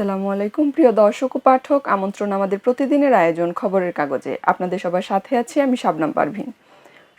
আসসালামু আলাইকুম প্রিয় দর্শক ও পাঠক, আমন্ত্রণ আমাদের প্রতিদিনের আয়োজন খবরের কাগজে। আপনাদের সবার সাথে আছি আমি শাবনাম পারভীন।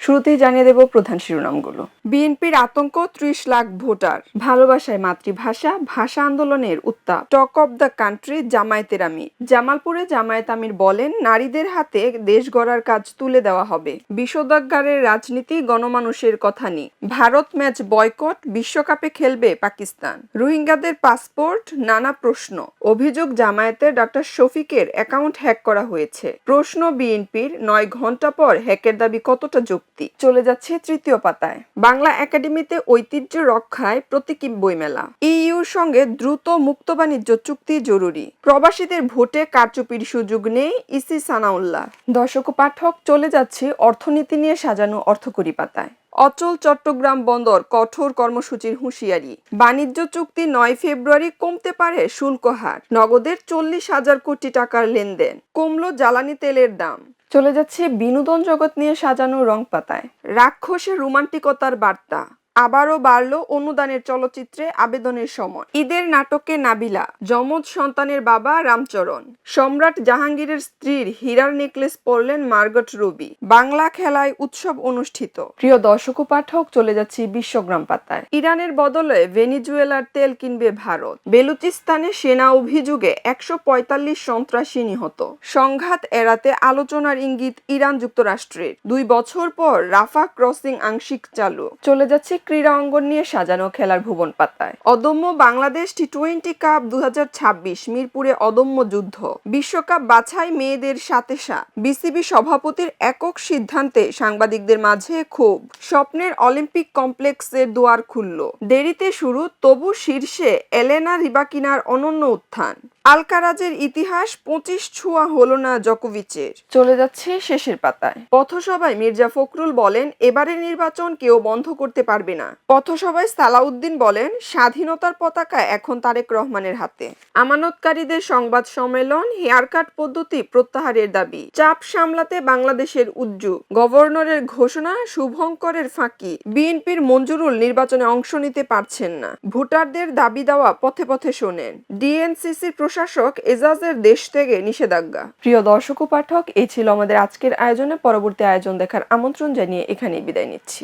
শুরুতেই জানিয়ে দেব প্রধান শিরোনামগুলো। বিএনপির আতঙ্ক, ৩০ লাখ ভোটার। ভালোবাসায় মাতৃভাষা, ভাষা আন্দোলনের উত্তাপ। টক অব দ্য কান্ট্রি জামায়াতের আমির। জামালপুরে জামায়াত আমির বলেন, নারীদের হাতে দেশ গড়ার কাজ তুলে দেওয়া হবে। বিষোদ্গারের রাজনীতি, গণমানুষের কথা নেই। ভারত ম্যাচ বয়কট, বিশ্বকাপে খেলবে পাকিস্তান। রোহিঙ্গাদের পাসপোর্ট, নানা প্রশ্ন। অভিযোগ জামায়াতের ডক্টর শফিকের অ্যাকাউন্ট হ্যাক করা হয়েছে। প্রশ্ন বিএনপির, ৯ ঘন্টা পর হ্যাকের দাবি কতটা যুক্তি। চলে যাচ্ছে তৃতীয় পাতায়। বাংলা একাডেমিতে ঐতিহ্য রক্ষায় প্রতীকী বইমেলা। ইইউর সঙ্গে দ্রুত মুক্ত বাণিজ্য চুক্তি জরুরি। প্রবাসীদের ভোটে কারচুপির সুযোগ নেই, ইসি সানাউল্লাহ। দর্শক ও পাঠক, চলে যাচ্ছে অর্থনীতি নিয়ে সাজানো অর্থকড়ি পাতায়। অচল চট্টগ্রাম বন্দর, কঠোর কর্মসূচির হুঁশিয়ারি। বাণিজ্য চুক্তি ৯ ফেব্রুয়ারি, কমতে পারে শুল্ক হার। নগদের ৪০,০০০ কোটি টাকার লেনদেন। কমলো জ্বালানি তেলের দাম। চলে যাচ্ছে বিনোদন জগৎ নিয়ে সাজানো রং পাতায়। রাক্ষসের রোমান্টিকতার বার্তা। আবারও বাড়ল অনুদানের চলচ্চিত্রে আবেদনের সময়। ঈদের নাটকে নাবিলা, যমজ সন্তানের বাবা রামচরণ। সম্রাট জাহাঙ্গীরের স্ত্রীর হীরার নেকলেস পরলেন মার্গট রুবি। বাংলা খেলায় উৎসব অনুষ্ঠিত। প্রিয় দর্শক ও পাঠক, চলে যাচ্ছি বিশ্বগ্রাম পাতায়। ইরানের বদলে ভেনিজুয়েলার তেল কিনবে ভারত। বেলুচিস্তানে সেনা অভিযোগে ১৪৫ সন্ত্রাসী নিহত। সংঘাত এড়াতে আলোচনার ইঙ্গিত ইরান যুক্তরাষ্ট্রের। ২ বছর পর রাফা ক্রসিং আংশিক চালু। চলে যাচ্ছে ক্রীড়া অঙ্গন নিয়ে সাজানো খেলার ভুবন পাতায়। অদম্য বাংলাদেশ টি-20 কাপ ২০২৬, মিরপুরে অদম্য যুদ্ধ। বিশ্বকাপ বাছাই মেয়েদের সাথে বিসিবি সভাপতির একক সিদ্ধান্তে সাংবাদিকদের মাঝে ক্ষোভ। স্বপ্নের অলিম্পিক কমপ্লেক্সের দুয়ার খুলল। দেরিতে শুরু, তবু শীর্ষে এলেনা রিবাকিনার অনন্য উত্থান। আলকারাজের ইতিহাস ২৫ ছোঁয়া হলো না জকোভিচের। চলে যাচ্ছে শেষের পাতায়। পথসভায় মির্জা ফখরুল বলেন, এবারের নির্বাচন কেউ বন্ধ করতে পারবে না। পথসভায় সালাউদ্দিন বলেন, স্বাধীনতার পতাকা এখন তারেক রহমানের হাতে। আমানতকারীদের সংবাদ সম্মেলন, হেয়ারকাট পদ্ধতি প্রত্যাহারের দাবি। চাপ সামলাতে বাংলাদেশের উদ্যোগ। গভর্নরের ঘোষণা, শুভঙ্করের ফাঁকি। বিএনপির মঞ্জুরুল নির্বাচনে অংশ নিতে পারছেন না। ভোটারদের দাবি দেওয়া পথে পথে শোনেন। ডিএনসিসির প্রশাসক এজাজের দেশ থেকে নিষেধাজ্ঞা। প্রিয় দর্শক ও পাঠক, এই ছিল আমাদের আজকের আয়োজনে। পরবর্তী আয়োজন দেখার আমন্ত্রণ জানিয়ে এখানেই বিদায় নিচ্ছি।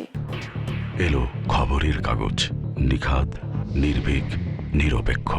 এলো খবরের কাগজ, নিখাত, নির্ভীক, নিরপেক্ষ।